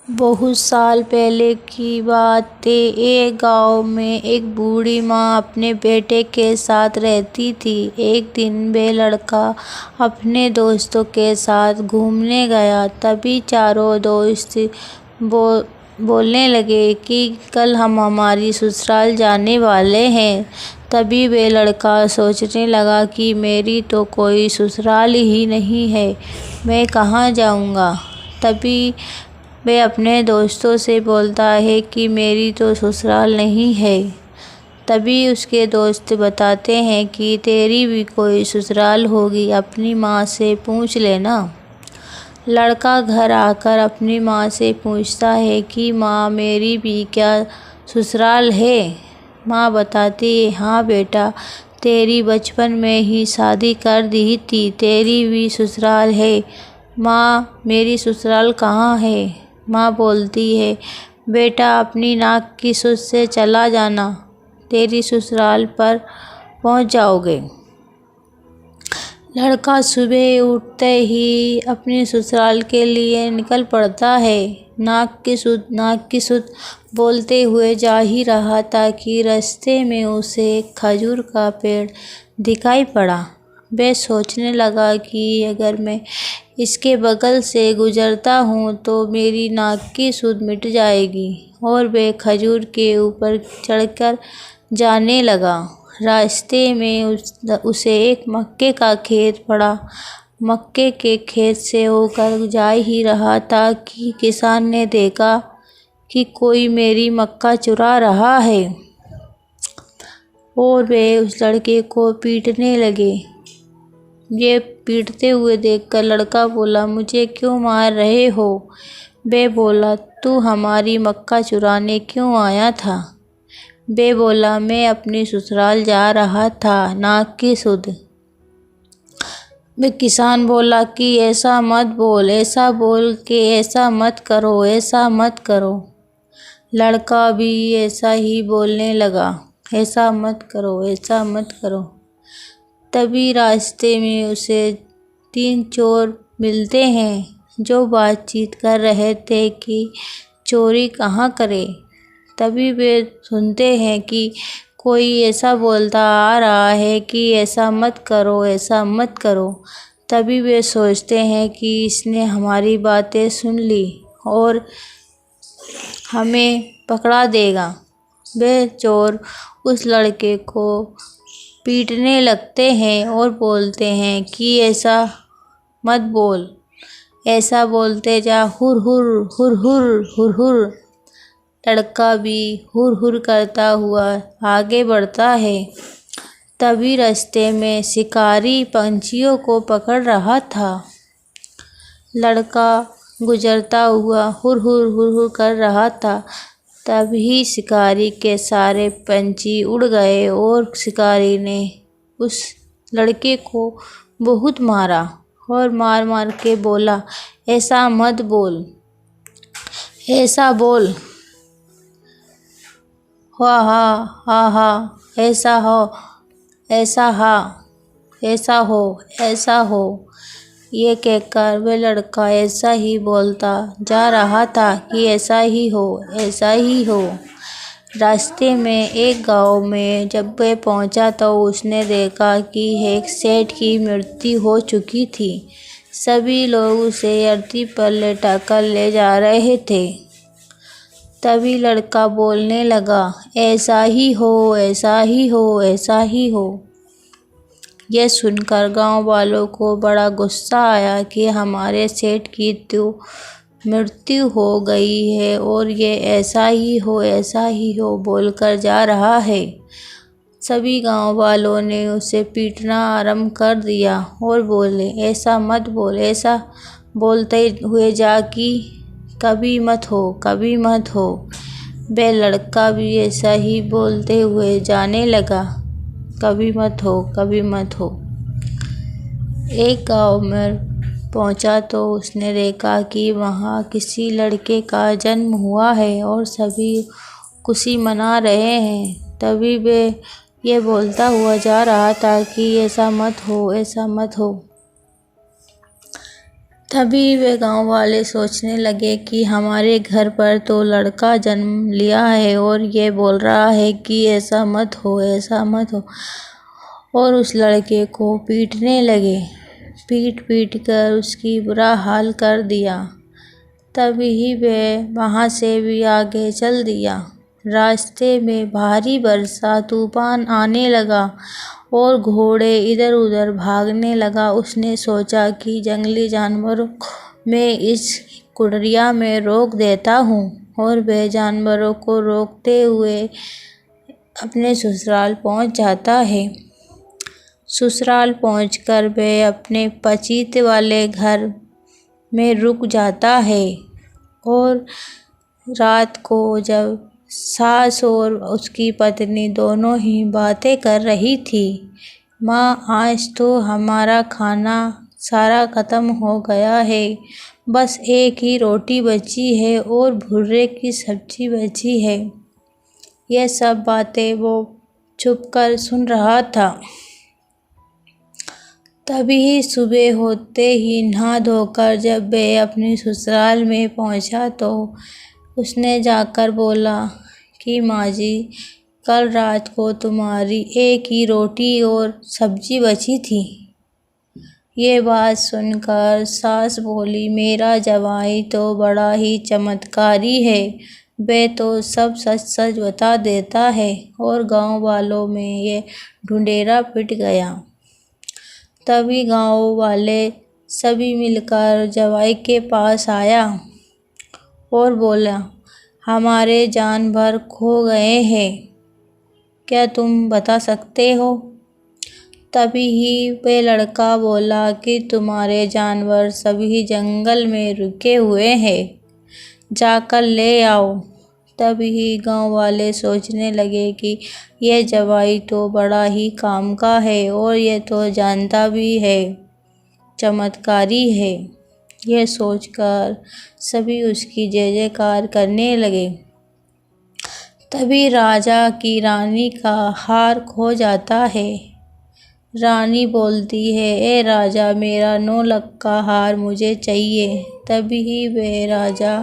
बहुत साल पहले की बात है। एक गांव में एक बूढ़ी माँ अपने बेटे के साथ रहती थी। एक दिन वे लड़का अपने दोस्तों के साथ घूमने गया। तभी चारों दोस्त बोलने लगे कि कल हम हमारी ससुराल जाने वाले हैं। तभी वे लड़का सोचने लगा कि मेरी तो कोई ससुराल ही नहीं है, मैं कहाँ जाऊँगा। तभी वे अपने दोस्तों से बोलता है कि मेरी तो ससुराल नहीं है। तभी उसके दोस्त बताते हैं कि तेरी भी कोई ससुराल होगी, अपनी माँ से पूछ लेना। लड़का घर आकर अपनी माँ से पूछता है कि माँ, मेरी भी क्या ससुराल है। माँ बताती है, हाँ बेटा, तेरी बचपन में ही शादी कर दी थी, तेरी भी ससुराल है। माँ, मेरी ससुराल कहाँ है। माँ बोलती है, बेटा अपनी नाक की सूज से चला जाना, तेरी ससुराल पर पहुँच जाओगे। लड़का सुबह उठते ही अपने ससुराल के लिए निकल पड़ता है। नाक की सुध बोलते हुए जा ही रहा था कि रास्ते में उसे एक खजूर का पेड़ दिखाई पड़ा। वह सोचने लगा कि अगर मैं इसके बगल से गुजरता हूँ तो मेरी नाक की सुध मिट जाएगी। और वह खजूर के ऊपर चढ़कर जाने लगा। रास्ते में उसे एक मक्के का खेत पड़ा। मक्के के खेत से होकर जा ही रहा था कि किसान ने देखा कि कोई मेरी मक्का चुरा रहा है और वे उस लड़के को पीटने लगे। ये पीटते हुए देखकर लड़का बोला, मुझे क्यों मार रहे हो। वे बोला, तू हमारी मक्का चुराने क्यों आया था। वे बोला, मैं अपनी ससुराल जा रहा था, नाक की सुध। वे किसान बोला कि ऐसा मत बोल, ऐसा बोल के ऐसा मत करो, ऐसा मत करो। लड़का भी ऐसा ही बोलने लगा, ऐसा मत करो, ऐसा मत करो। तभी रास्ते में उसे 3 चोर मिलते हैं जो बातचीत कर रहे थे कि चोरी कहाँ करें। तभी वे सुनते हैं कि कोई ऐसा बोलता आ रहा है कि ऐसा मत करो, ऐसा मत करो। तभी वे सोचते हैं कि इसने हमारी बातें सुन ली और हमें पकड़ा देगा। वे चोर उस लड़के को पीटने लगते हैं और बोलते हैं कि ऐसा मत बोल, ऐसा बोलते जा, हुर हुर हुर हुर हुर हुर। लड़का भी हुर हुर करता हुआ आगे बढ़ता है। तभी रास्ते में शिकारी पंछियों को पकड़ रहा था। लड़का गुजरता हुआ हुर हुर कर रहा था। तभी शिकारी के सारे पंछी उड़ गए और शिकारी ने उस लड़के को बहुत मारा और मार मार के बोला, ऐसा मत बोल, ऐसा बोल, हा हा हा हा, ऐसा हो, ऐसा हा, ऐसा हो, ऐसा हो। ये कहकर वह लड़का ऐसा ही बोलता जा रहा था कि ऐसा ही हो, ऐसा ही हो। रास्ते में एक गांव में जब वह पहुंचा तो उसने देखा कि एक सेठ की मृत्यु हो चुकी थी। सभी लोग उसे अर्थी पर लेटाकर ले जा रहे थे। तभी लड़का बोलने लगा, ऐसा ही हो, ऐसा ही हो, ऐसा ही हो। यह सुनकर गांव वालों को बड़ा गुस्सा आया कि हमारे सेठ की तो मृत्यु हो गई है और ये ऐसा ही हो, ऐसा ही हो बोलकर जा रहा है। सभी गांव वालों ने उसे पीटना आरंभ कर दिया और बोले, ऐसा मत बोल, ऐसा बोलते हुए जा कि कभी मत हो, कभी मत हो। वह लड़का भी ऐसा ही बोलते हुए जाने लगा, कभी मत हो, कभी मत हो। एक गांव में पहुंचा तो उसने देखा कि वहां किसी लड़के का जन्म हुआ है और सभी खुशी मना रहे हैं। तभी वे ये बोलता हुआ जा रहा था कि ऐसा मत हो, ऐसा मत हो। तभी वे गांव वाले सोचने लगे कि हमारे घर पर तो लड़का जन्म लिया है और ये बोल रहा है कि ऐसा मत हो, ऐसा मत हो, और उस लड़के को पीटने लगे। पीट पीट कर उसकी बुरा हाल कर दिया। तभी वे वहाँ से भी आगे चल दिया। रास्ते में भारी वर्षा तूफान आने लगा और घोड़े इधर उधर भागने लगा। उसने सोचा कि जंगली जानवरों को मैं इस कुड़िया में रोक देता हूँ, और वह जानवरों को रोकते हुए अपने ससुराल पहुँच जाता है। ससुराल पहुँचकर वह अपने पचीते वाले घर में रुक जाता है। और रात को जब सास और उसकी पत्नी दोनों ही बातें कर रही थी, माँ आज तो हमारा खाना सारा ख़त्म हो गया है, बस एक ही रोटी बची है और भुर्रे की सब्जी बची है। यह सब बातें वो छुपकर सुन रहा था। तभी सुबह होते ही नहा धोकर जब वह अपने ससुराल में पहुंचा तो उसने जाकर बोला कि माँ जी, कल रात को तुम्हारी एक ही रोटी और सब्जी बची थी। ये बात सुनकर सास बोली, मेरा जवाई तो बड़ा ही चमत्कारी है, वह तो सब सच सच बता देता है। और गांव वालों में ये ढुंढेरा पिट गया। तभी गांव वाले सभी मिलकर जवाई के पास आया और बोला, हमारे जानवर खो गए हैं, क्या तुम बता सकते हो? तभी ही वह लड़का बोला कि तुम्हारे जानवर सभी जंगल में रुके हुए हैं, जाकर ले आओ। तभी ही गांव वाले सोचने लगे कि यह जवाई तो बड़ा ही काम का है और यह तो जानता भी है, चमत्कारी है। यह सोचकर सभी उसकी जय जयकार करने लगे। तभी राजा की रानी का हार खो जाता है। रानी बोलती है, ए राजा, मेरा 9 लाख का हार मुझे चाहिए। तभी वह राजा